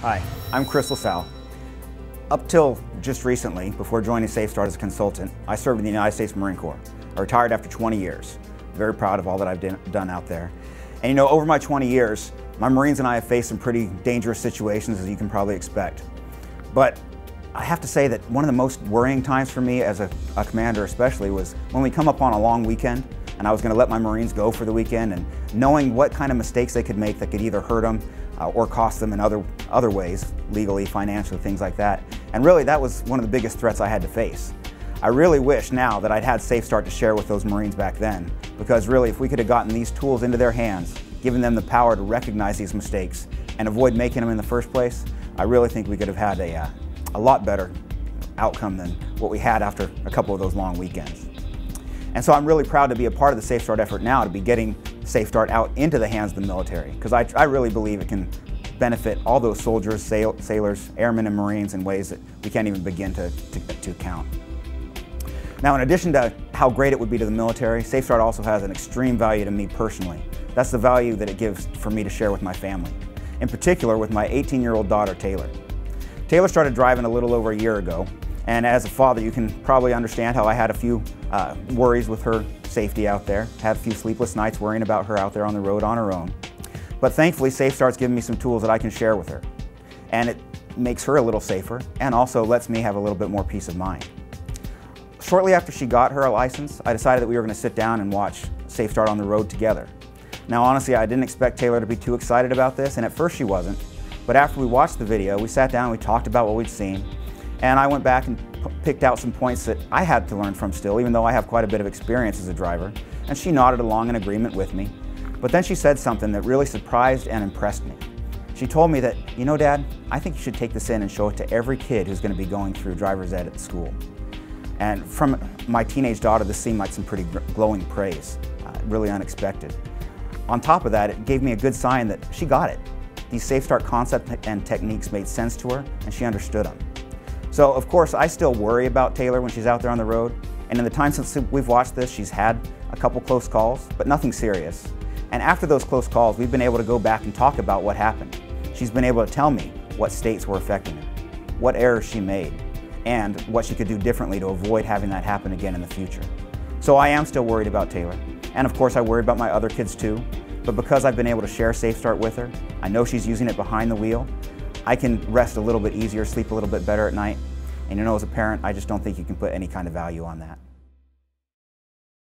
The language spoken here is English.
Hi, I'm Chris LaSalle. Up till just recently, before joining SafeStart as a consultant, I served in the United States Marine Corps. I retired after 20 years. Very proud of all that I've done out there. And you know, over my 20 years, my Marines and I have faced some pretty dangerous situations, as you can probably expect. But I have to say that one of the most worrying times for me as a commander especially was when we come up on a long weekend and I was going to let my Marines go for the weekend, and knowing what kind of mistakes they could make that could either hurt them or cost them in other ways, legally, financially, things like that. And really, that was one of the biggest threats I had to face. I really wish now that I'd had SafeStart to share with those Marines back then, because really, if we could have gotten these tools into their hands, given them the power to recognize these mistakes and avoid making them in the first place, I really think we could have had a lot better outcome than what we had after a couple of those long weekends. And so I'm really proud to be a part of the SafeStart effort now, to be getting SafeStart out into the hands of the military, because I really believe it can benefit all those soldiers, sailors, airmen, and Marines in ways that we can't even begin to count. Now, in addition to how great it would be to the military, SafeStart also has an extreme value to me personally. That's the value that it gives for me to share with my family, in particular with my 18-year-old daughter, Taylor. Taylor started driving a little over a year ago, and as a father, you can probably understand how I had a few worries with her safety out there, had a few sleepless nights worrying about her out there on the road on her own. But thankfully, SafeStart's given me some tools that I can share with her. And it makes her a little safer and also lets me have a little bit more peace of mind. Shortly after she got her license, I decided that we were going to sit down and watch SafeStart on the road together. Now honestly, I didn't expect Taylor to be too excited about this, and at first she wasn't. But after we watched the video, we sat down and we talked about what we'd seen. And I went back and picked out some points that I had to learn from still, even though I have quite a bit of experience as a driver. And she nodded along in agreement with me. But then she said something that really surprised and impressed me. She told me that, you know, Dad, I think you should take this in and show it to every kid who's going to be going through driver's ed at school. And from my teenage daughter, this seemed like some pretty glowing praise, really unexpected. On top of that, it gave me a good sign that she got it. These SafeStart concepts and techniques made sense to her, and she understood them. So, of course, I still worry about Taylor when she's out there on the road. And in the time since we've watched this, she's had a couple close calls, but nothing serious. And after those close calls, we've been able to go back and talk about what happened. She's been able to tell me what states were affecting her, what errors she made, and what she could do differently to avoid having that happen again in the future. So I am still worried about Taylor. And of course, I worry about my other kids too. But because I've been able to share SafeStart with her, I know she's using it behind the wheel, I can rest a little bit easier, sleep a little bit better at night. And you know, as a parent, I just don't think you can put any kind of value on that.